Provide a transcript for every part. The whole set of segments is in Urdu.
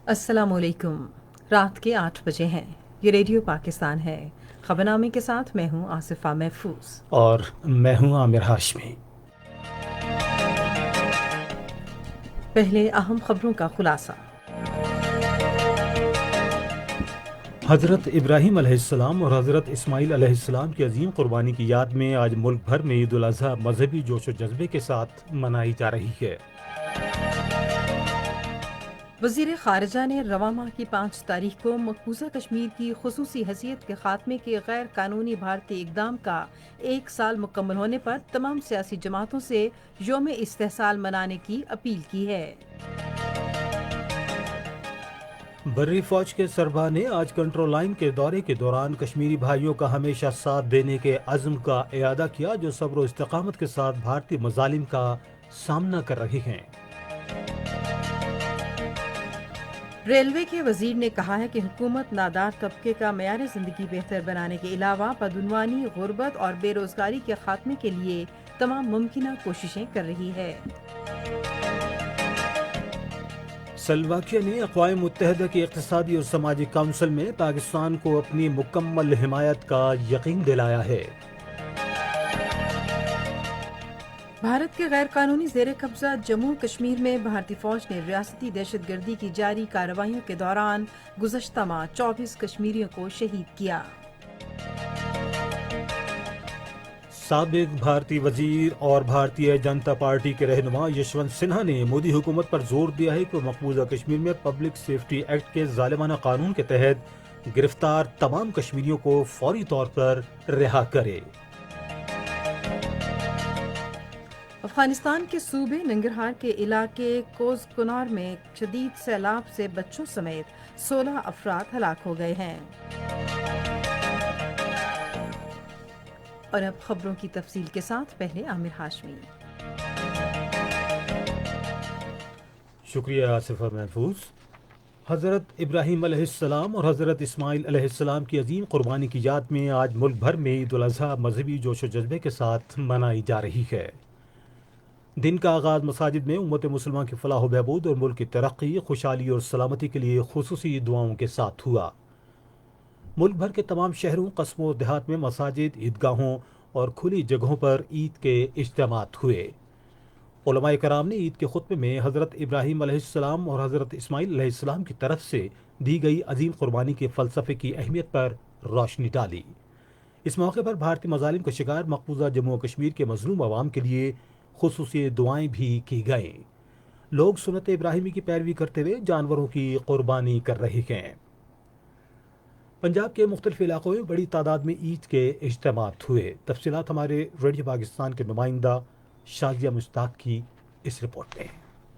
السلام علیکم۔ رات کے 8 بجے ہیں۔ یہ ریڈیو پاکستان ہے۔ خبرنامے کے ساتھ میں ہوں آصفہ محفوظ اور میں ہوں عامر ہاشمی۔ پہلے اہم خبروں کا خلاصہ۔ حضرت ابراہیم علیہ السلام اور حضرت اسماعیل علیہ السلام کی عظیم قربانی کی یاد میں آج ملک بھر میں عید الاضحیٰ مذہبی جوش و جذبے کے ساتھ منائی جا رہی ہے۔ وزیر خارجہ نے رواں ماہ کی 5 تاریخ کو مقبوضہ کشمیر کی خصوصی حیثیت کے خاتمے کے غیر قانونی بھارتی اقدام کا 1 سال مکمل ہونے پر تمام سیاسی جماعتوں سے یوم استحصال منانے کی اپیل کی ہے۔ بری فوج کے سربراہ نے آج کنٹرول لائن کے دورے کے دوران کشمیری بھائیوں کا ہمیشہ ساتھ دینے کے عزم کا اعادہ کیا، جو صبر و استقامت کے ساتھ بھارتی مظالم کا سامنا کر رہے ہیں۔ ریلوے کے وزیر نے کہا ہے کہ حکومت نادار طبقے کا معیار زندگی بہتر بنانے کے علاوہ بدعنوانی، غربت اور بے روزگاری کے خاتمے کے لیے تمام ممکنہ کوششیں کر رہی ہے۔ سلواکیہ نے اقوام متحدہ کی اقتصادی اور سماجی کونسل میں پاکستان کو اپنی مکمل حمایت کا یقین دلایا ہے۔ بھارت کے غیر قانونی زیر قبضہ جموں کشمیر میں بھارتی فوج نے ریاستی دہشت گردی کی جاری کارروائیوں کے دوران گزشتہ ماہ 24 کشمیریوں کو شہید کیا۔ سابق بھارتی وزیر اور بھارتیہ جنتا پارٹی کے رہنما یشونت سنہا نے مودی حکومت پر زور دیا ہے کہ وہ مقبوضہ کشمیر میں پبلک سیفٹی ایکٹ کے ظالمانہ قانون کے تحت گرفتار تمام کشمیریوں کو فوری طور پر رہا کرے۔ افغانستان کے صوبے ننگرہار کے علاقے کوز کنار میں شدید سیلاب سے بچوں سمیت 16 افراد ہلاک ہو گئے ہیں۔ اور اب خبروں کی تفصیل کے ساتھ پہلے عامر ہاشمی۔ شکریہ آصفہ محفوظ۔ حضرت ابراہیم علیہ السلام اور حضرت اسماعیل علیہ السلام کی عظیم قربانی کی یاد میں آج ملک بھر میں عید الاضحیٰ مذہبی جوش و جذبے کے ساتھ منائی جا رہی ہے۔ دن کا آغاز مساجد میں امت مسلمہ کی فلاح و بہبود اور ملک کی ترقی، خوشحالی اور سلامتی کے لیے خصوصی دعاؤں کے ساتھ ہوا۔ ملک بھر کے تمام شہروں، قصبوں اور دیہات میں مساجد، عیدگاہوں اور کھلی جگہوں پر عید کے اجتماعات ہوئے۔ علماء کرام نے عید کے خطبے میں حضرت ابراہیم علیہ السلام اور حضرت اسماعیل علیہ السلام کی طرف سے دی گئی عظیم قربانی کے فلسفے کی اہمیت پر روشنی ڈالی۔ اس موقع پر بھارتی مظالم کا شکار مقبوضہ جموں و کشمیر کے مظلوم عوام کے لیے خصوصی دعائیں بھی کی گئیں۔ لوگ سنت ابراہیمی کی پیروی کرتے ہوئے جانوروں کی قربانی کر رہے ہیں۔ پنجاب کے مختلف علاقوں میں بڑی تعداد میں عید کے اجتماعات ہوئے۔ تفصیلات ہمارے ریڈیو پاکستان کے نمائندہ شازیہ مشتاق کی اس رپورٹ میں۔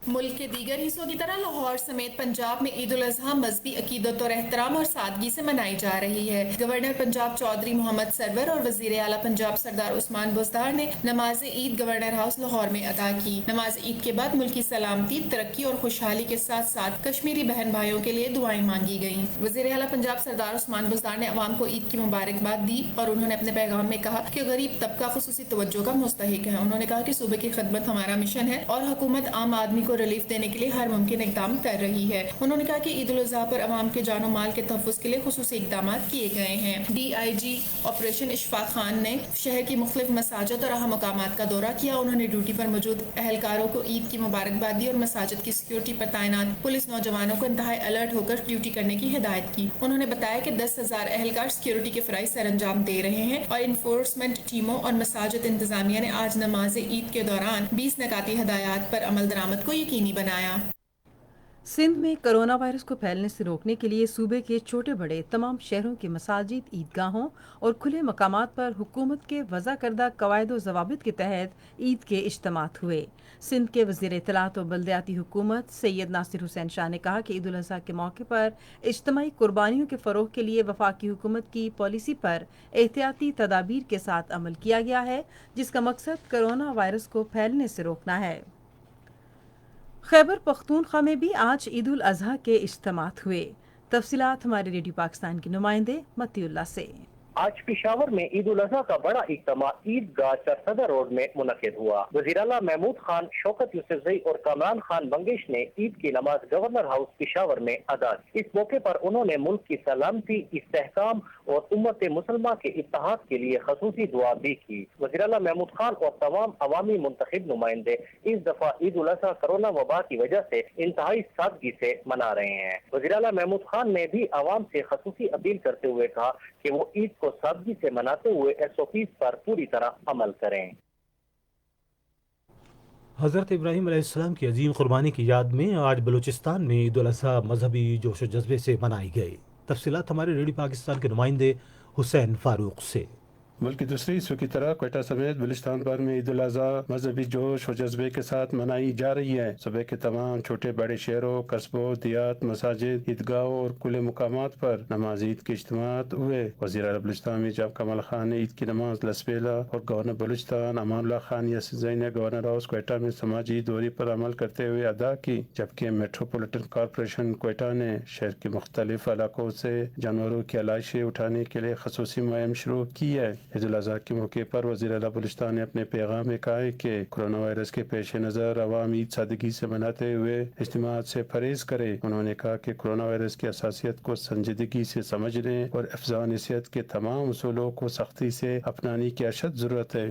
ملک کے دیگر حصوں کی طرح لاہور سمیت پنجاب میں عید الاضحیٰ مذہبی عقیدت اور احترام اور سادگی سے منائی جا رہی ہے۔ گورنر پنجاب چودھری محمد سرور اور وزیر اعلیٰ پنجاب سردار عثمان بزدار نے نماز عید گورنر ہاؤس لاہور میں ادا کی۔ نماز عید کے بعد ملکی سلامتی، ترقی اور خوشحالی کے ساتھ ساتھ کشمیری بہن بھائیوں کے لیے دعائیں مانگی گئیں۔ وزیر اعلیٰ پنجاب سردار عثمان بزدار نے عوام کو عید کی مبارکباد دی اور انہوں نے اپنے پیغام میں کہا کہ غریب طبقہ خصوصی توجہ کا مستحق ہے۔ انہوں نے کہا کہ صوبے کی خدمت ہمارا مشن ہے اور حکومت عام آدمی کو ریلیف دینے کے لیے ہر ممکن اقدام کر رہی ہے۔ انہوں نے کہا کہ عید الاضحیٰ پر عوام کے جان و مال کے تحفظ کے لیے خصوصی اقدامات کیے گئے ہیں۔ D I G operation Ashfaq Khan نے شہر کی مختلف مساجد اور اہم مقامات کا دورہ کیا۔ انہوں نے ڈیوٹی پر موجود اہلکاروں کو عید کی مبارکباد دی اور مساجد کی سیکورٹی پر تعینات پولیس نوجوانوں کو انتہائی الرٹ ہو کر ڈیوٹی کرنے کی ہدایت کی۔ انہوں نے بتایا کہ 10,000 اہلکار سیکورٹی کے فرائض سر انجام دے رہے ہیں اور انفورسمنٹ ٹیموں اور مساجد انتظامیہ نے آج نماز عید کے دوران 20 نکاتی ہدایات پر عمل درآمد کو یقینی بنایا۔ سندھ میں کرونا وائرس کو پھیلنے سے روکنے کے لیے صوبے کے چھوٹے بڑے تمام شہروں کے مساجد، عیدگاہوں اور کھلے مقامات پر حکومت کے وضع کردہ قواعد و ضوابط کے تحت عید کے اجتماعات ہوئے۔ سندھ کے وزیر اطلاعات و بلدیاتی حکومت سید ناصر حسین شاہ نے کہا کہ عید الاضحیٰ کے موقع پر اجتماعی قربانیوں کے فروغ کے لیے وفاقی حکومت کی پالیسی پر احتیاطی تدابیر کے ساتھ عمل کیا گیا ہے، جس کا مقصد کرونا وائرس کو پھیلنے سے روکنا ہے۔ خیبر پختونخوا میں بھی آج عید الاضحیٰ کے اجتماعات ہوئے۔ تفصیلات ہمارے ریڈیو پاکستان کے نمائندے متی اللہ سے۔ آج پشاور میں عید الاضحیٰ کا بڑا اجتماع عیدگاہ چرصدر روڈ میں منعقد ہوا۔ وزیر اعلیٰ محمود خان، شوکت یوسفزئی اور کامران خان بنگش نے عید کی نماز گورنر ہاؤس پشاور میں ادا کی۔ اس موقع پر انہوں نے ملک کی سلامتی، استحکام اور امت مسلمہ کے اتحاد کے لیے خصوصی دعا بھی کی۔ وزیر اعلیٰ محمود خان اور تمام عوامی منتخب نمائندے اس دفعہ عید الاضحیٰ کرونا وبا کی وجہ سے انتہائی سادگی سے منا رہے ہیں۔ وزیر اعلیٰ محمود خان نے بھی عوام سے خصوصی اپیل کرتے ہوئے کہا کہ وہ عید کو سادگی سے مناتے ہوئے SOPs پر پوری طرح عمل کریں۔ حضرت ابراہیم علیہ السلام کی عظیم قربانی کی یاد میں آج بلوچستان میں عید الاضحیٰ مذہبی جوش و جذبے سے منائی گئی۔ تفصیلات ہمارے ریڈیو پاکستان کے نمائندے حسین فاروق سے۔ ملک کی دوسری حصوں کی طرح کوئٹہ سمیت بلوچستان بھر میں عید الاضحیٰ مذہبی جوش و جذبے کے ساتھ منائی جا رہی ہے۔ صبح کے تمام چھوٹے بڑے شہروں، قصبوں، دیہات، مساجد، عیدگاہوں اور کھلے مقامات پر نماز عید کے اجتماعات ہوئے۔ وزیر اعلیٰ بلوچستان میرزا کمال خان نے عید کی نماز لسپیلا اور گورنر بلوچستان امان اللہ خان یوسفزئی نے گورنر ہاؤس کوئٹہ میں سماجی دوری پر عمل کرتے ہوئے ادا کی، جبکہ میٹروپولیٹن کارپوریشن کوئٹہ نے شہر کے مختلف علاقوں سے جانوروں کی علائشیں اٹھانے کے لیے خصوصی مہم شروع کی ہے۔ عید الاضحیٰ کے موقع پر وزیر اعلیٰ بلوچستان نے اپنے پیغام میں کہا ہے کہ کورونا وائرس کے پیش نظر عوام عید سادگی سے مناتے ہوئے اجتماعات سے پرہیز کرے۔ انہوں نے کہا کہ کورونا وائرس کی حساسیت کو سنجیدگی سے سمجھنے اور حفظان صحت کے تمام اصولوں کو سختی سے اپنانے کی اشد ضرورت ہے۔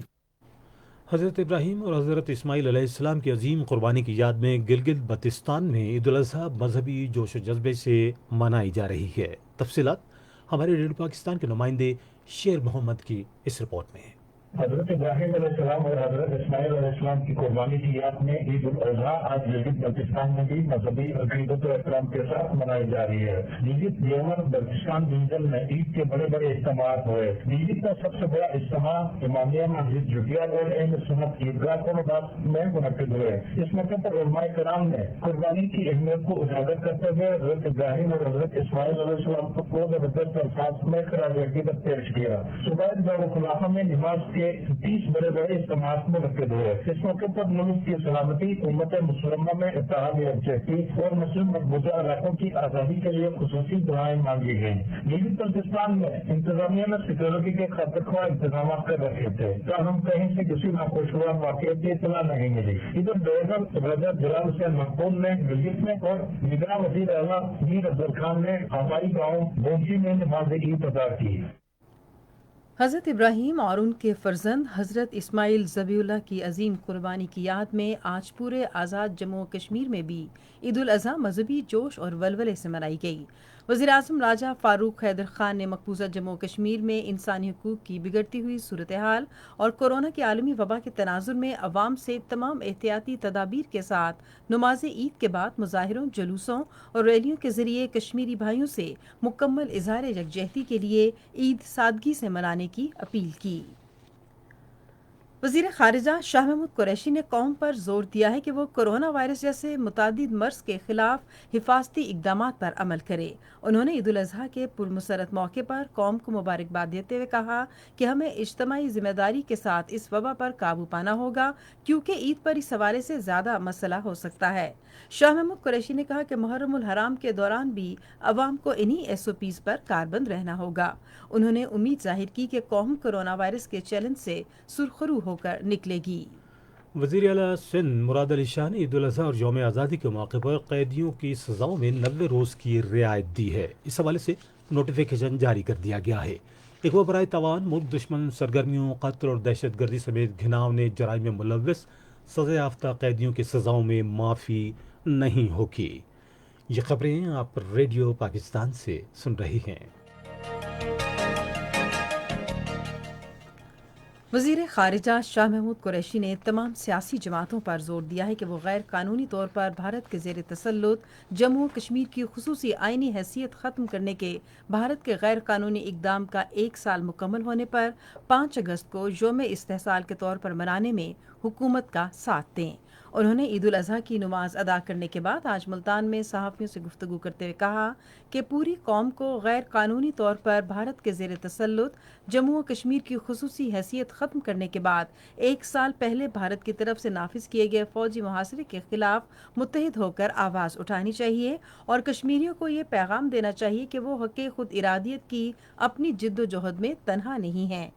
حضرت ابراہیم اور حضرت اسماعیل علیہ السلام کی عظیم قربانی کی یاد میں گلگت بلتستان میں عید الاضحیٰ مذہبی جوش و جذبے سے منائی جا رہی ہے۔ تفصیلات ہمارے ریڈیو پاکستان کے نمائندے شیر محمد کی اس رپورٹ میں۔ حضرت ابراہیم علیہ السلام اور حضرت اسماعیل علیہ السلام کی قربانی کی یاد میں عید الاضحیٰ آج گلگت بلتستان میں بھی مذہبی عقیدت و احترام کے ساتھ منائی جا رہی ہے۔ گلگت یومن بلتستان ڈویژن میں عید کے بڑے بڑے اجتماعات ہوئے۔ گلگت کا سب سے بڑا اجتماع امامیہ مسجد جھٹیا روڈ اہل سنت عیدگاہ قربات میں منعقد ہوئے۔ اس موقع پر علماء کرام نے قربانی کی اہمیت کو اجاگر کرتے ہوئے حضرت ابراہیم اور حضرت اسماعیل علیہ السلام کو زبردست الفاظ میں خراج عقیدت پیش کیا۔ صبح دارالخلافہ میں نماز کے 30 بڑے بڑے اجتماعات منعقد ہوئے۔ اس موقع پر ملک کی سلامتی، امت مسلمہ میں اتحاد یکجہتی اور مسلم مقبوضہ علاقوں کی آزادی کے لیے خصوصی دعائیں مانگی گئیں۔ گلگت بلتستان میں انتظامیہ نے سیکورٹی کے خاطر خواہ انتظامات کر رکھے تھے، تاہم کہیں سے کسی ناخوشگوار واقعے کی اطلاع نہیں ملی۔ ادھر گورنر راجہ جلال حسین مقبول نے گلگت میں اور نگراں وزیر اعلیٰ میر افضل خان نے آبائی گاؤں بونچی میں نماز عید ادا کی۔ حضرت ابراہیم اور ان کے فرزند حضرت اسماعیل ذبیح اللہ کی عظیم قربانی کی یاد میں آج پورے آزاد جموں و کشمیر میں بھی عید الاضحیٰ مذہبی جوش اور ولولے سے منائی گئی۔ وزیر اعظم راجہ فاروق حیدر خان نے مقبوضہ جموں و کشمیر میں انسانی حقوق کی بگڑتی ہوئی صورتحال اور کورونا کے عالمی وبا کے تناظر میں عوام سے تمام احتیاطی تدابیر کے ساتھ نماز عید کے بعد مظاہروں، جلوسوں اور ریلیوں کے ذریعے کشمیری بھائیوں سے مکمل اظہار یکجہتی کے لیے عید سادگی سے منانے کی اپیل کی۔ وزیر خارجہ شاہ محمود قریشی نے قوم پر زور دیا ہے کہ وہ کورونا وائرس جیسے متعدد مرض کے خلاف حفاظتی اقدامات پر عمل کرے۔ انہوں نے عید الاضحیٰ کے پرمسرت موقع پر قوم کو مبارکباد دیتے ہوئے کہا کہ ہمیں اجتماعی ذمہ داری کے ساتھ اس وبا پر قابو پانا ہوگا، کیونکہ عید پر اس حوالے سے زیادہ مسئلہ ہو سکتا ہے۔ شاہ محمود قریشی نے کہا کہ محرم الحرام کے دوران بھی عوام کو انہی SOPs پر کاربند رہنا ہوگا۔ انہوں نے امید ظاہر کی کہ قوم کورونا وائرس کے چیلنج سے سرخرو ہو کر نکلے گی۔ وزیر اعلیٰ سندھ مراد علی شاہ نے عید الاضحیٰ اور یوم آزادی کے موقع پر قیدیوں کی سزاؤں میں 90 روز کی رعایت دی ہے۔ اس حوالے سے نوٹیفیکیشن جاری کر دیا گیا ہے۔ اقوا برائے توان ملک دشمن سرگرمیوں، قتل اور دہشت گردی سمیت گھناؤنے جرائم میں ملوث سزا یافتہ قیدیوں کی سزاؤں میں معافی نہیں ہوگی۔ یہ خبریں آپ ریڈیو پاکستان سے سن رہی ہیں۔ وزیر خارجہ شاہ محمود قریشی نے تمام سیاسی جماعتوں پر زور دیا ہے کہ وہ غیر قانونی طور پر بھارت کے زیر تسلط جموں و کشمیر کی خصوصی آئینی حیثیت ختم کرنے کے بھارت کے غیر قانونی اقدام کا 1 سال مکمل ہونے پر 5 اگست کو یوم استحصال کے طور پر منانے میں حکومت کا ساتھ دیں۔ انہوں نے عید الاضحیٰ کی نماز ادا کرنے کے بعد آج ملتان میں صحافیوں سے گفتگو کرتے ہوئے کہا کہ پوری قوم کو غیر قانونی طور پر بھارت کے زیر تسلط جموں و کشمیر کی خصوصی حیثیت ختم کرنے کے بعد 1 سال پہلے بھارت کی طرف سے نافذ کیے گئے فوجی محاصرے کے خلاف متحد ہو کر آواز اٹھانی چاہیے اور کشمیریوں کو یہ پیغام دینا چاہیے کہ وہ حق خود ارادیت کی اپنی جد و جہد میں تنہا نہیں ہیں۔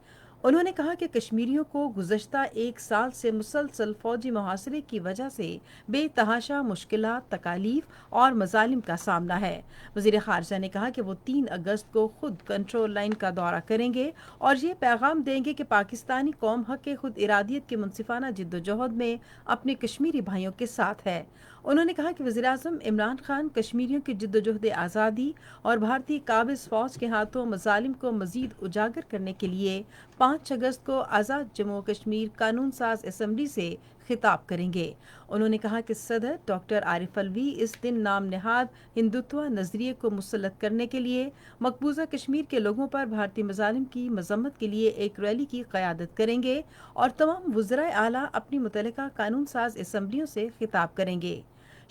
انہوں نے کہا کہ کشمیریوں کو گزشتہ 1 سال سے مسلسل فوجی محاصرے کی وجہ سے بے تحاشا مشکلات، تکالیف اور مظالم کا سامنا ہے۔ وزیر خارجہ نے کہا کہ وہ 3 اگست کو خود کنٹرول لائن کا دورہ کریں گے اور یہ پیغام دیں گے کہ پاکستانی قوم حق خود ارادیت کی منصفانہ جد و جہد میں اپنے کشمیری بھائیوں کے ساتھ ہے۔ انہوں نے کہا کہ وزیراعظم عمران خان کشمیریوں کی جد و جہد آزادی اور بھارتی قابض فوج کے ہاتھوں مظالم کو مزید اجاگر کرنے کے لیے 5 اگست کو آزاد جموں و کشمیر قانون ساز اسمبلی سے خطاب کریں گے۔ انہوں نے کہا کہ صدر ڈاکٹر عارف الوی اس دن نام نہاد ہندوتوا نظریے کو مسلط کرنے کے لیے مقبوضہ کشمیر کے لوگوں پر بھارتی مظالم کی مذمت کے لیے ایک ریلی کی قیادت کریں گے اور تمام وزرائے اعلیٰ اپنی متعلقہ قانون ساز اسمبلیوں سے خطاب کریں گے۔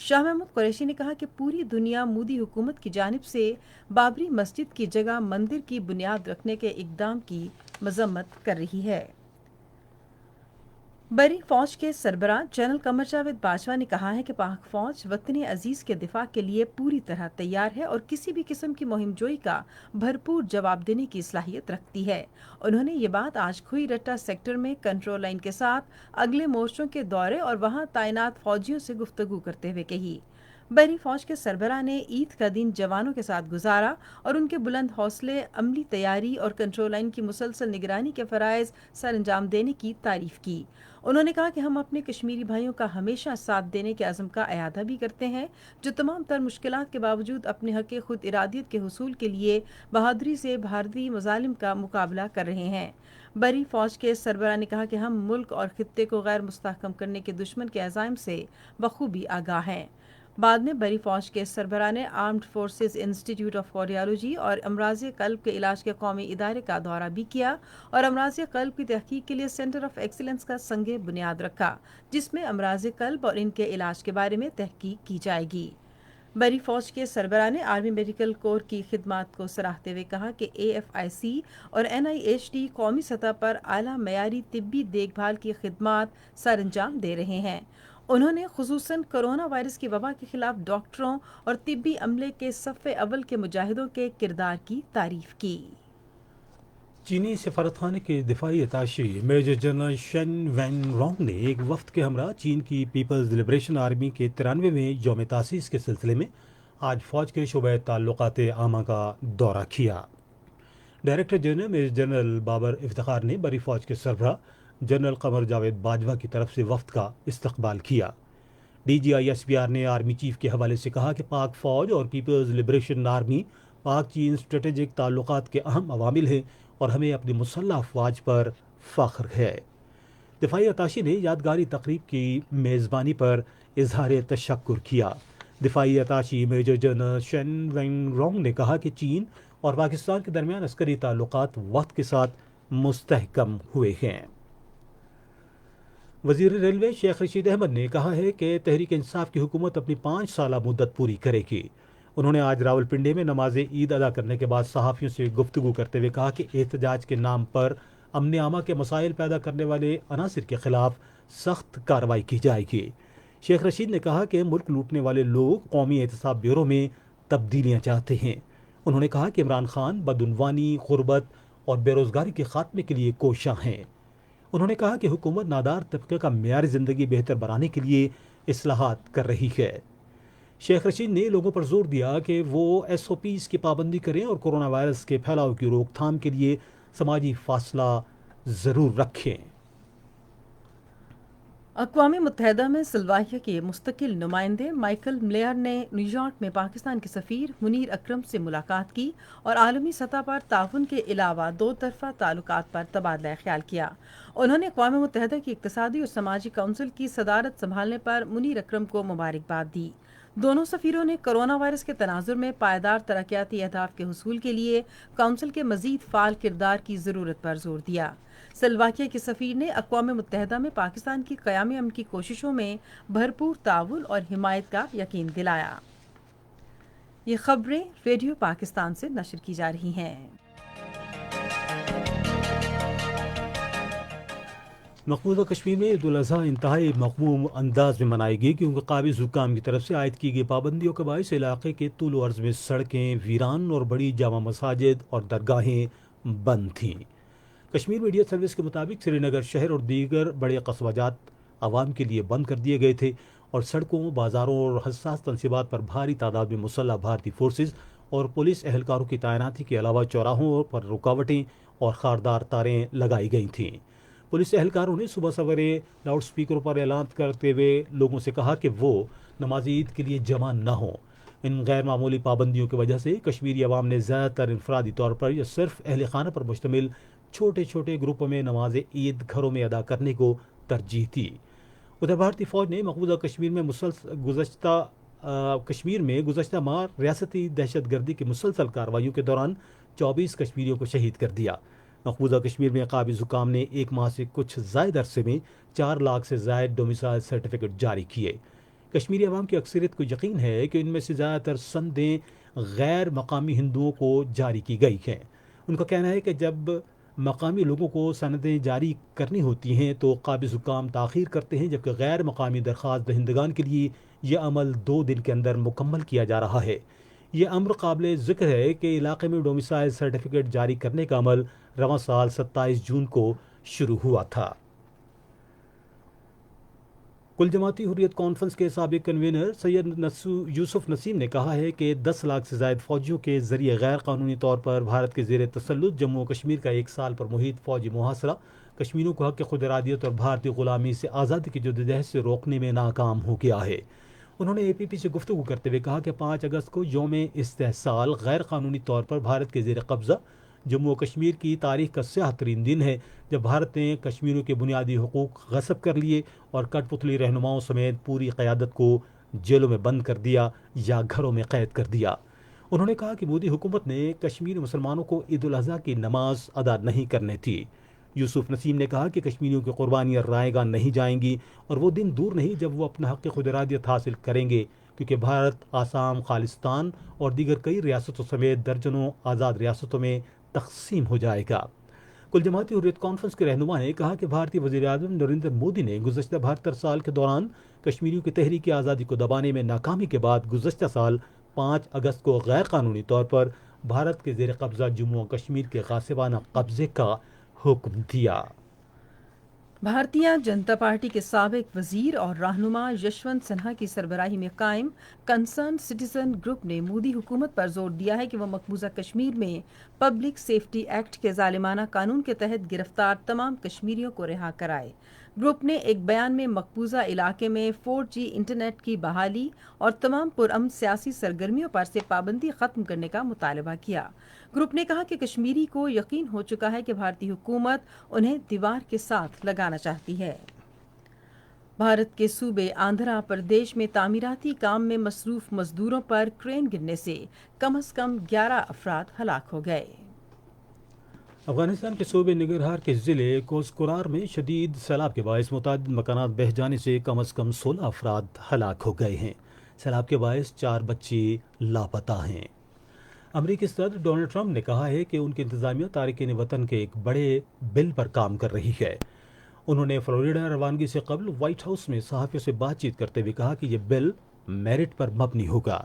شاہ محمود قریشی نے کہا کہ پوری دنیا مودی حکومت کی جانب سے بابری مسجد کی جگہ مندر کی بنیاد رکھنے کے اقدام کی مذمت کر رہی ہے۔ بری فوج کے سربراہ جنرل قمر جاوید باجوہ نے کہا ہے کہ پاک فوج وطن عزیز کے دفاع کے لیے پوری طرح تیار ہے اور کسی بھی قسم کی مہم جوئی کا بھرپور جواب دینے کی صلاحیت رکھتی ہے۔ انہوں نے یہ بات آج کھوئی رٹا سیکٹر میں کنٹرول لائن کے ساتھ اگلے مورچوں کے دورے اور وہاں تعینات فوجیوں سے گفتگو کرتے ہوئے کہی۔ بحری فوج کے سربراہ نے عید کا دن جوانوں کے ساتھ گزارا اور ان کے بلند حوصلے، عملی تیاری اور کنٹرول لائن کی مسلسل نگرانی کے فرائض سر انجام دینے کی تعریف کی۔ انہوں نے کہا کہ ہم اپنے کشمیری بھائیوں کا ہمیشہ ساتھ دینے کے عزم کا اعادہ بھی کرتے ہیں، جو تمام تر مشکلات کے باوجود اپنے حق خود ارادیت کے حصول کے لیے بہادری سے بھارتی مظالم کا مقابلہ کر رہے ہیں۔ بری فوج کے سربراہ نے کہا کہ ہم ملک اور خطے کو غیر مستحکم کرنے کے دشمن کے عزائم سے بخوبی آگاہ ہیں۔ بعد میں بری فوج کے سربراہ نے آرمڈ فورسز انسٹی ٹیوٹ آف کارڈیالوجی اور امراض قلب کے علاج کے قومی ادارے کا دورہ بھی کیا اور امراض قلب کی تحقیق کے لیے سینٹر آف ایکسیلنس کا سنگ بنیاد رکھا، جس میں امراض قلب اور ان کے علاج کے بارے میں تحقیق کی جائے گی۔ بری فوج کے سربراہ نے آرمی میڈیکل کور کی خدمات کو سراہتے ہوئے کہا کہ AFIC اور NIHD قومی سطح پر اعلیٰ معیاری طبی دیکھ بھال کی خدمات سر انجام دے رہے ہیں۔ انہوں نے خصوصاً کرونا وائرس کی وبا کے خلاف ڈاکٹروں اور طبی عملے کے صف اول کے مجاہدوں کے کردار کی تعریف کی۔ چینی سفارتخانے کے دفاعی اتاشی میجر جنرل شین وین رونگ نے ایک وفد کے ہمراہ چین کی پیپلز لبریشن آرمی کے 93ویں یوم تاسیس کے سلسلے میں آج فوج کے شعبہ تعلقات عامہ کا دورہ کیا۔ Director general major general Babar Iftikhar نے بری فوج کے سربراہ جنرل قمر جاوید باجوہ کی طرف سے وفد کا استقبال کیا۔ DGISPR نے آرمی چیف کے حوالے سے کہا کہ پاک فوج اور پیپلز لبریشن آرمی پاک چین اسٹریٹجک تعلقات کے اہم عوامل ہیں اور ہمیں اپنی مسلح افواج پر فخر ہے۔ دفاعی اتاشی نے یادگاری تقریب کی میزبانی پر اظہار تشکر کیا۔ دفاعی اتاشی میجر جنرل شین وینگ رونگ نے کہا کہ چین اور پاکستان کے درمیان عسکری تعلقات وقت کے ساتھ مستحکم ہوئے ہیں۔ وزیر ریلوے شیخ رشید احمد نے کہا ہے کہ تحریک انصاف کی حکومت اپنی 5 سالہ مدت پوری کرے گی۔ انہوں نے آج راولپنڈی میں نماز عید ادا کرنے کے بعد صحافیوں سے گفتگو کرتے ہوئے کہا کہ احتجاج کے نام پر امن عامہ کے مسائل پیدا کرنے والے عناصر کے خلاف سخت کارروائی کی جائے گی۔ شیخ رشید نے کہا کہ ملک لوٹنے والے لوگ قومی احتساب بیورو میں تبدیلیاں چاہتے ہیں۔ انہوں نے کہا کہ عمران خان بدعنوانی، غربت اور بے روزگاری کے خاتمے کے لیے کوشاں ہیں۔ انہوں نے کہا کہ حکومت نادار طبقے کا معیار زندگی بہتر بنانے کے لیے اصلاحات کر رہی ہے۔ شیخ رشید نے لوگوں پر زور دیا کہ وہ SOPs کی پابندی کریں اور کورونا وائرس کے پھیلاؤ کی روک تھام کے لیے سماجی فاصلہ ضرور رکھیں۔ اقوام متحدہ میں سلوواکیہ کے مستقل نمائندے مائیکل ملیئر نے نیو یارک میں پاکستان کے سفیر منیر اکرم سے ملاقات کی اور عالمی سطح پر تعاون کے علاوہ 2 طرفہ تعلقات پر تبادلہ خیال کیا۔ انہوں نے اقوام متحدہ کی اقتصادی اور سماجی کونسل کی صدارت سنبھالنے پر منیر اکرم کو مبارکباد دی۔ دونوں سفیروں نے کرونا وائرس کے تناظر میں پائیدار ترقیاتی اہداف کے حصول کے لیے کونسل کے مزید فعال کردار کی ضرورت پر زور دیا۔ سلوواکیہ کے سفیر نے اقوام متحدہ میں پاکستان کی قیام امن کی کوششوں میں بھرپور تعاون اور حمایت کا یقین دلایا۔ یہ خبریں ریڈیو پاکستان سے نشر کی جا رہی ہیں۔ مقبوضہ کشمیر میں عید الاضحیٰ انتہائی مغموم انداز میں منائی گئی، کیونکہ قابض حکام کی طرف سے عائد کی گئی پابندیوں کے باعث علاقے کے طول و عرض میں سڑکیں ویران اور بڑی جامع مساجد اور درگاہیں بند تھیں۔ کشمیر میڈیا سروس کے مطابق سری نگر شہر اور دیگر بڑے قصبہ جات عوام کے لیے بند کر دیے گئے تھے، اور سڑکوں، بازاروں اور حساس تنصیبات پر بھاری تعداد میں مسلح بھارتی فورسز اور پولیس اہلکاروں کی تعیناتی کے علاوہ چوراہوں پر رکاوٹیں اور خاردار تاریں لگائی گئی تھیں۔ پولیس اہلکاروں نے صبح سویرے لاؤڈ سپیکروں پر اعلان کرتے ہوئے لوگوں سے کہا کہ وہ نماز عید کے لیے جمع نہ ہوں۔ ان غیر معمولی پابندیوں کی وجہ سے کشمیری عوام نے زیادہ تر انفرادی طور پر یا صرف اہل خانہ پر مشتمل چھوٹے چھوٹے گروپوں میں نماز عید گھروں میں ادا کرنے کو ترجیح دی۔ ادھر بھارتی فوج نے مقبوضہ کشمیر میں گزشتہ ماہ ریاستی دہشت گردی کی مسلسل کارروائیوں کے دوران 24 کشمیریوں کو شہید کر دیا۔ مقبوضہ کشمیر میں قابض حکام نے ایک ماہ سے کچھ زائد عرصے میں 4 لاکھ سے زائد ڈومیسائل سرٹیفکیٹ جاری کیے۔ کشمیری عوام کی اکثریت کو یقین ہے کہ ان میں سے زیادہ تر سندیں غیر مقامی ہندوؤں کو جاری کی گئی ہیں۔ ان کا کہنا ہے کہ جب مقامی لوگوں کو سندیں جاری کرنی ہوتی ہیں تو قابض حکام تاخیر کرتے ہیں، جبکہ غیر مقامی درخواست دہندگان کے لیے یہ عمل 2 دن کے اندر مکمل کیا جا رہا ہے۔ یہ امر قابل ذکر ہے کہ علاقے میں ڈومیسائل سرٹیفکیٹ جاری کرنے کا عمل رواں سال 27 جون کو شروع ہوا تھا۔ کل جماعتی حریت کانفرنس کے سابق کنوینر سید یوسف نسیم نے کہا ہے کہ 10 لاکھ سے زائد فوجیوں کے ذریعے غیر قانونی طور پر بھارت کے زیر تسلط جموں و کشمیر کا 1 سال پر محیط فوجی محاصرہ کشمیریوں کو حق خود ارادیت اور بھارتی غلامی سے آزادی کی جدوجہد سے روکنے میں ناکام ہو گیا ہے۔ انہوں نے APP سے گفتگو کرتے ہوئے کہا کہ 5 اگست کو یوم استحصال غیر قانونی طور پر بھارت کے زیر قبضہ جموں و کشمیر کی تاریخ کا سیاہ ترین دن ہے، جب بھارت نے کشمیریوں کے بنیادی حقوق غصب کر لیے اور کٹ پتلی رہنماؤں سمیت پوری قیادت کو جیلوں میں بند کر دیا یا گھروں میں قید کر دیا۔ انہوں نے کہا کہ مودی حکومت نے کشمیری مسلمانوں کو عید الاضحیٰ کی نماز ادا نہیں کرنے تھی۔ یوسف نسیم نے کہا کہ کشمیریوں کی قربانیاں رائے گاہ نہیں جائیں گی، اور وہ دن دور نہیں جب وہ اپنا حق خود ارادیت حاصل کریں گے، کیونکہ بھارت آسام، خالصتان اور دیگر کئی ریاستوں سمیت درجنوں آزاد ریاستوں میں تقسیم ہو جائے گا۔ کل جماعتی حریت کانفرنس کے رہنما نے کہا کہ بھارتی وزیر اعظم نریندر مودی نے گزشتہ 72 سال کے دوران کشمیریوں کی تحریک آزادی کو دبانے میں ناکامی کے بعد گزشتہ سال 5 اگست کو غیر قانونی طور پر بھارت کے زیر قبضہ جموں و کشمیر کے غاصبانہ قبضے کا حکم دیا۔ بھارتیہ جنتا پارٹی کے سابق وزیر اور رہنما یشونت سنہا کی سربراہی میں قائم کنسرن سٹیزن گروپ نے مودی حکومت پر زور دیا ہے کہ وہ مقبوضہ کشمیر میں پبلک سیفٹی ایکٹ کے ظالمانہ قانون کے تحت گرفتار تمام کشمیریوں کو رہا کرائے۔ گروپ نے ایک بیان میں مقبوضہ علاقے میں 4G انٹرنیٹ کی بحالی اور تمام پرامن سیاسی سرگرمیوں پر سے پابندی ختم کرنے کا مطالبہ کیا۔ گروپ نے کہا کہ کشمیری کو یقین ہو چکا ہے کہ بھارتی حکومت انہیں دیوار کے ساتھ لگانا چاہتی ہے۔ بھارت کے صوبے آندھرا پردیش میں تعمیراتی کام میں مصروف مزدوروں پر کرین گرنے سے کم از کم 11 افراد ہلاک ہو گئے۔ افغانستان کے صوبے ننگرہار کے ضلع کوزکورار میں شدید سیلاب کے باعث متعدد مکانات بہہ جانے سے کم از کم 16 افراد ہلاک ہو گئے ہیں۔ سیلاب کے باعث 4 بچے لاپتہ ہیں۔ امریکی صدر ڈونلڈ ٹرمپ نے کہا ہے کہ ان کی انتظامیہ تارکین وطن کے ایک بڑے بل پر کام کر رہی ہے۔ انہوں نے فلوریڈا روانگی سے قبل وائٹ ہاؤس میں صحافیوں سے بات چیت کرتے ہوئے کہا کہ یہ بل میرٹ پر مبنی ہوگا۔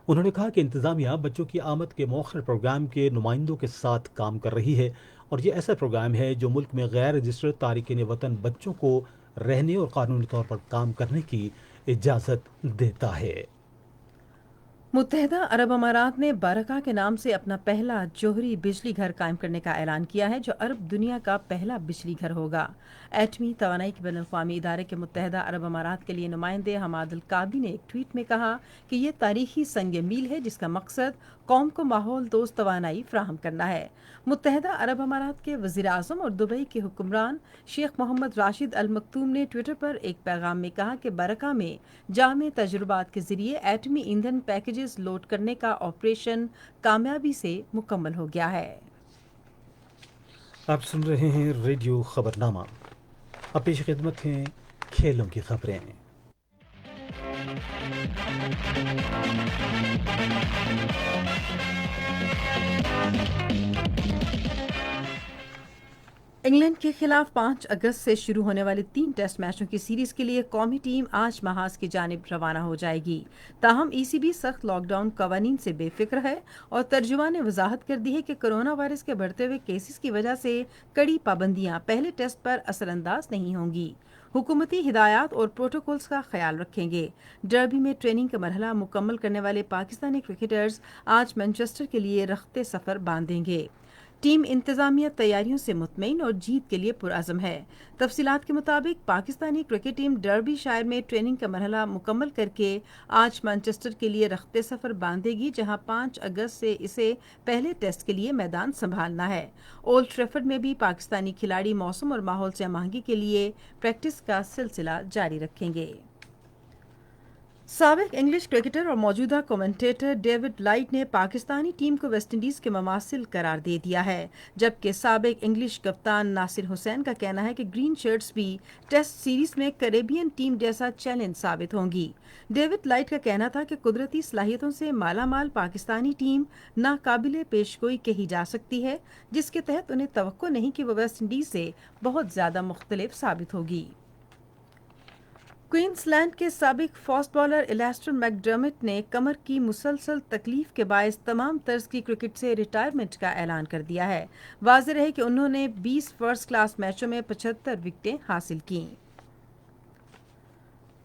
انہوں نے کہا کہ انتظامیہ بچوں کی آمد کے مؤخر پروگرام کے نمائندوں کے ساتھ کام کر رہی ہے، اور یہ ایسا پروگرام ہے جو ملک میں غیر رجسٹرڈ تارکین وطن بچوں کو رہنے اور قانونی طور پر کام کرنے کی اجازت دیتا ہے۔ متحدہ عرب امارات نے بارکا کے نام سے اپنا پہلا جوہری بجلی گھر قائم کرنے کا اعلان کیا ہے، جو عرب دنیا کا پہلا بجلی گھر ہوگا۔ ایٹمی توانائی کے بین الاقوامی ادارے کے متحدہ عرب امارات کے لیے نمائندے حماد القابی نے ایک ٹویٹ میں کہا کہ یہ تاریخی سنگ میل ہے جس کا مقصد قوم کو ماحول دوست توانائی فراہم کرنا ہے۔ متحدہ عرب امارات کے وزیر اعظم اور دبئی کے حکمران شیخ محمد راشد ال مکتوم نے ٹویٹر پر ایک پیغام میں کہا کہ برکہ میں جامع تجربات کے ذریعے ایٹمی ایندھن پیکیجز لوڈ کرنے کا آپریشن کامیابی سے مکمل ہو گیا ہے۔ آپ سن رہے ہیں ریڈیو خبرنامہ۔ اب پیش خدمت ہیں کھیلوں کی خبریں۔ انگلینڈ کے خلاف 5 اگست سے شروع ہونے والے 3 ٹیسٹ میچوں کی سیریز کے لیے قومی ٹیم آج محاذ کی جانب روانہ ہو جائے گی۔ تاہم ای سی بی سخت لاک ڈاؤن قوانین سے بے فکر ہے اور ترجمان نے وضاحت کر دی ہے کہ کرونا وائرس کے بڑھتے ہوئے کیسز کی وجہ سے کڑی پابندیاں پہلے ٹیسٹ پر اثر انداز نہیں ہوں گی۔ حکومتی ہدایات اور پروٹوکولز کا خیال رکھیں گے۔ ڈربی میں ٹریننگ کا مرحلہ مکمل کرنے والے پاکستانی کرکٹرز آج مانچسٹر کے لیے رخت سفر باندھیں گے۔ ٹیم انتظامیہ تیاریوں سے مطمئن اور جیت کے لیے پرعزم ہے۔ تفصیلات کے مطابق Pakistani cricket team derby shire میں ٹریننگ کا مرحلہ مکمل کر کے آج مانچسٹر کے لیے رخت سفر باندھے گی، جہاں 5 اگست سے اسے پہلے ٹیسٹ کے لیے میدان سنبھالنا ہے۔ اولڈ ٹریفرڈ میں بھی پاکستانی کھلاڑی موسم اور ماحول سے آماہنگی کے لیے پریکٹس کا سلسلہ جاری رکھیں گے۔ سابق انگلش کرکٹر اور موجودہ کومنٹیٹر ڈیوڈ لائٹ نے پاکستانی ٹیم کو ویسٹ انڈیز کے مماثل قرار دے دیا ہے، جبکہ سابق انگلش کپتان ناصر حسین کا کہنا ہے کہ گرین شرٹس بھی ٹیسٹ سیریز میں کریبین ٹیم جیسا چیلنج ثابت ہوں گی۔ ڈیوڈ لائٹ کا کہنا تھا کہ قدرتی صلاحیتوں سے مالا مال پاکستانی ٹیم ناقابل پیشگوئی کہی جا سکتی ہے، جس کے تحت انہیں توقع نہیں کہ وہ ویسٹ انڈیز سے بہت زیادہ مختلف ثابت ہوگی۔ کوئنس لینڈ کے سابق فاسٹ بالر الیسٹر میک ڈرمٹ نے کمر کی مسلسل تکلیف کے باعث تمام طرز کی کرکٹ سے ریٹائرمنٹ کا اعلان کر دیا ہے۔ واضح رہے کہ انہوں نے 20 فرسٹ کلاس میچوں میں 75 وکٹیں حاصل کیں۔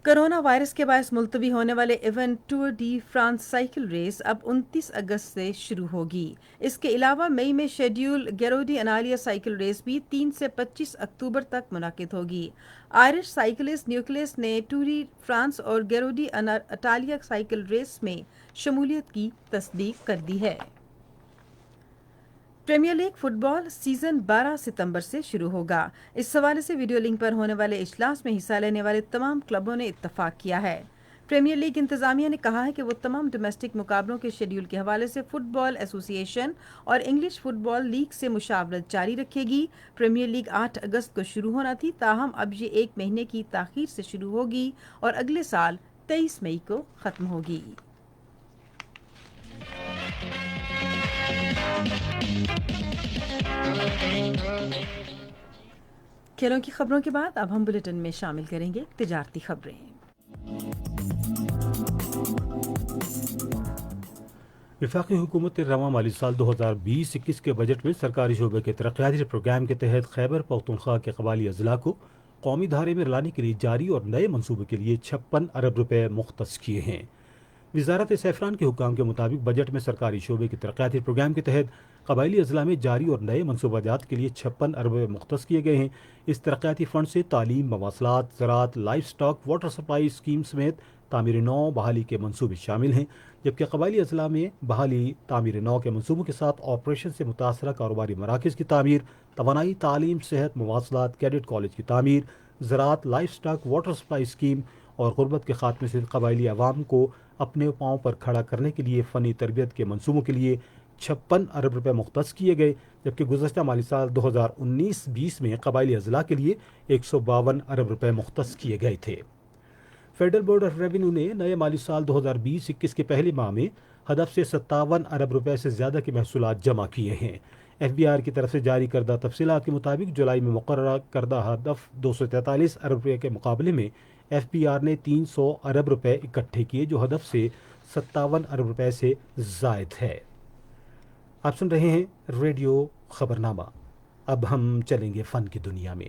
کرونا وائرس کے باعث ملتوی ہونے والے event tour de France cycle race اب 29 اگست سے شروع ہوگی۔ اس کے علاوہ مئی میں schedule Giro d'Italia cycle race بھی 3 سے 25 اکتوبر تک منعقد ہوگی۔ آئرش سائیکلسٹ نیوکلس نے ٹوری فرانس اور Giro d' Italia cycle race میں شمولیت کی تصدیق کر دی ہے۔ Premier league football season 12 ستمبر سے شروع ہوگا۔ اس حوالے سے ویڈیو لنک پر ہونے والے اجلاس میں حصہ لینے والے تمام کلبوں نے اتفاق کیا ہے۔ پریمیئر لیگ انتظامیہ نے کہا ہے کہ وہ تمام ڈومیسٹک مقابلوں کے شیڈول کے حوالے سے فٹ بال ایسوسی ایشن اور انگلش فٹ بال لیگ سے مشاورت جاری رکھے گی۔ پریمیئر لیگ 8 اگست کو شروع ہونا تھی، تاہم اب یہ 1 مہینے کی تاخیر سے شروع ہوگی اور اگلے سال 23 مئی کو ختم ہوگی۔ کھیلوں کی خبروں کے بعد اب ہم بلیٹن میں شامل کریں گے تجارتی خبریں۔ وفاقی حکومت نے رواں مالی سال 2020-21 کے بجٹ میں سرکاری شعبے کے ترقیاتی پروگرام کے تحت خیبر پختونخوا کے قبائلی اضلاع کو قومی دھارے میں لانے کے لیے جاری اور نئے منصوبے کے لیے 56 ارب روپے مختص کیے ہیں۔ وزارت سیفران کے حکام کے مطابق بجٹ میں سرکاری شعبے کے ترقیاتی پروگرام کے تحت قبائلی اضلاع میں جاری اور نئے منصوبہ جات کے لیے 56 ارب روپے مختص کیے گئے ہیں۔ اس ترقیاتی فنڈ سے تعلیم، مواصلات، زراعت، life stock, water supply scheme سمیت تعمیر نو بحالی کے منصوبے شامل ہیں، جبکہ قبائلی اضلاع میں بحالی، تعمیر نو کے منصوبوں کے ساتھ آپریشن سے متاثرہ کاروباری مراکز کی تعمیر، توانائی، تعلیم، صحت، مواصلات، کیڈٹ کالج کی تعمیر، زراعت، life stock, water supply scheme اور غربت کے خاتمے سے قبائلی عوام کو اپنے پاؤں پر کھڑا کرنے کے لیے فنی تربیت کے منصوبوں کے لیے 56 ارب روپے مختص کیے گئے، جبکہ گزشتہ مالی سال 2019-20 میں قبائلی اضلاع کے لیے 152 ارب روپے مختص کیے گئے تھے۔ فیڈرل بورڈ آف ریونیو نے نئے مالی سال 2020-21 کے پہلے ماہ میں ہدف سے 57 ارب روپے سے زیادہ کے محصولات جمع کیے ہیں۔ ایف بی آر کی طرف سے جاری کردہ تفصیلات کے مطابق جولائی میں مقررہ کردہ ہدف 243 ارب روپے کے مقابلے میں ایف بی آر نے 300 ارب روپے اکٹھے کیے، جو ہدف سے 57 ارب روپے سے زائد ہے۔ آپ سن رہے ہیں ریڈیو خبرنامہ۔ اب ہم چلیں گے فن کی دنیا میں۔